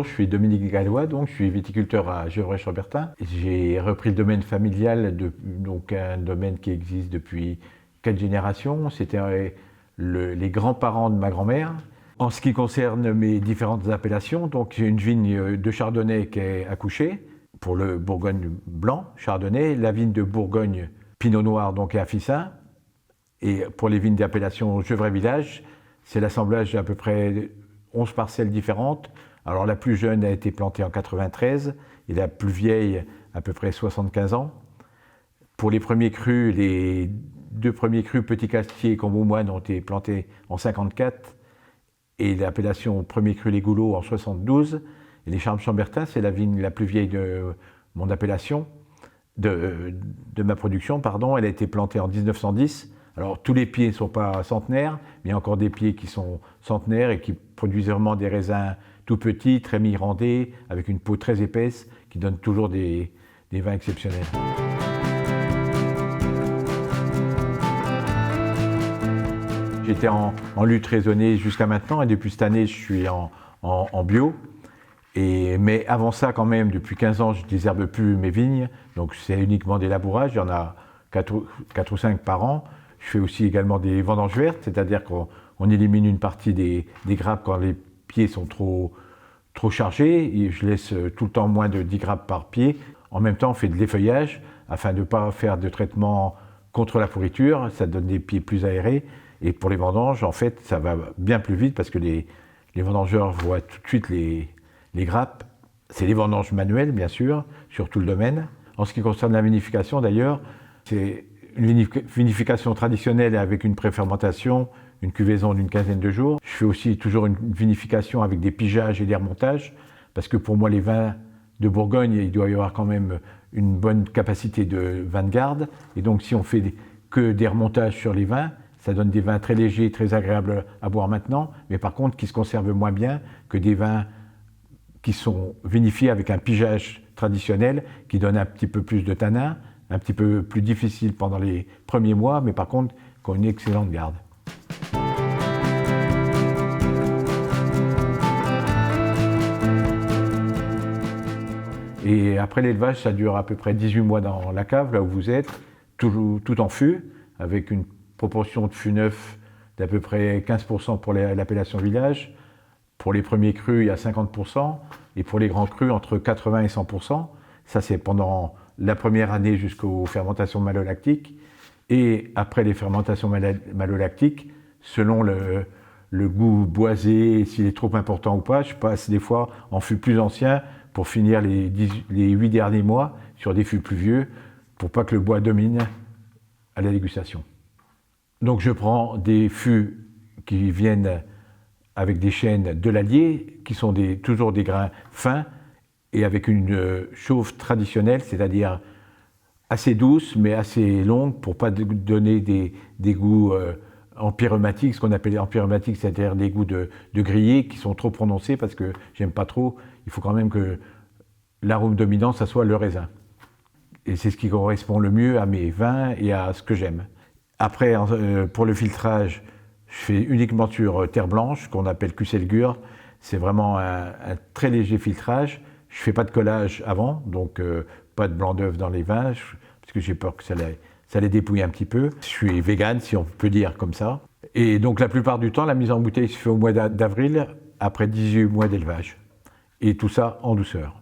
Bonjour, je suis Dominique Gallois, donc je suis viticulteur à Gevrey-Chambertin. J'ai repris le domaine familial, donc un domaine qui existe depuis 4 générations. C'était les grands-parents de ma grand-mère. En ce qui concerne mes différentes appellations, donc j'ai une vigne de Chardonnay qui est à Coucher, pour le Bourgogne blanc, Chardonnay, la vigne de Bourgogne Pinot Noir, donc à Fissin. Et pour les vignes d'appellation Gevrey Village, c'est l'assemblage d'à peu près 11 parcelles différentes. Alors la plus jeune a été plantée en 93 et la plus vieille à peu près 75 ans. Pour les premiers crus, les 2 premiers crus Petit Castier et Combaumoine ont été plantés en 54 et l'appellation premier cru Les Goulots en 72. Et les Charmes Chambertin, c'est la vigne la plus vieille de mon appellation, de ma production, pardon. Elle a été plantée en 1910. Alors tous les pieds ne sont pas centenaires, mais il y a encore des pieds qui sont centenaires et qui produisent vraiment des raisins tout petits, très mirandés, avec une peau très épaisse, qui donnent toujours des vins exceptionnels. J'étais en lutte raisonnée jusqu'à maintenant et depuis cette année je suis en bio. Mais avant ça quand même, depuis 15 ans, je ne désherbe plus mes vignes, donc c'est uniquement des labourages, il y en a 4 ou 5 par an. Je fais aussi également des vendanges vertes, c'est-à-dire qu'on élimine une partie des grappes quand les pieds sont trop chargés. Et je laisse tout le temps moins de 10 grappes par pied. En même temps, on fait de l'effeuillage afin de ne pas faire de traitement contre la pourriture. Ça donne des pieds plus aérés. Et pour les vendanges, en fait, ça va bien plus vite parce que les vendangeurs voient tout de suite les grappes. C'est des vendanges manuelles, bien sûr, sur tout le domaine. En ce qui concerne la vinification, d'ailleurs, c'est une vinification traditionnelle avec une préfermentation, une cuvaison d'une quinzaine de jours. Je fais aussi toujours une vinification avec des pigeages et des remontages, parce que pour moi, les vins de Bourgogne, il doit y avoir quand même une bonne capacité de vin de garde. Et donc, si on fait que des remontages sur les vins, ça donne des vins très légers, très agréables à boire maintenant, mais par contre, qui se conservent moins bien que des vins qui sont vinifiés avec un pigeage traditionnel, qui donne un petit peu plus de tanin, un petit peu plus difficile pendant les premiers mois, mais par contre, qui ont une excellente garde. Et après l'élevage, ça dure à peu près 18 mois dans la cave, là où vous êtes, tout en fût, avec une proportion de fût neuf d'à peu près 15% pour l'appellation village. Pour les premiers crus, il y a 50%, et pour les grands crus, entre 80 et 100%. Ça, c'est pendant la première année jusqu'aux fermentations malolactiques. Et après les fermentations malolactiques, selon le goût boisé, s'il est trop important ou pas, je passe des fois en fût plus ancien pour finir les 8 derniers mois sur des fûts plus vieux, pour pas que le bois domine à la dégustation. Donc je prends des fûts qui viennent avec des chênes de l'Allier, qui sont toujours des grains fins, et avec une chauffe traditionnelle, c'est-à-dire assez douce, mais assez longue, pour ne pas donner des goûts empyreumatique, ce qu'on appelle empyreumatiques, c'est-à-dire des goûts de grillé qui sont trop prononcés, parce que j'aime pas trop. Il faut quand même que l'arôme dominant, ça soit le raisin. Et c'est ce qui correspond le mieux à mes vins et à ce que j'aime. Après, pour le filtrage, je fais uniquement sur terre blanche, qu'on appelle Cusselgur. C'est vraiment un très léger filtrage. Je fais pas de collage avant, donc pas de blanc d'œuf dans les vins, parce que j'ai peur que ça les dépouille un petit peu. Je suis vegan, si on peut dire comme ça. Et donc la plupart du temps, la mise en bouteille se fait au mois d'avril, après 18 mois d'élevage. Et tout ça en douceur.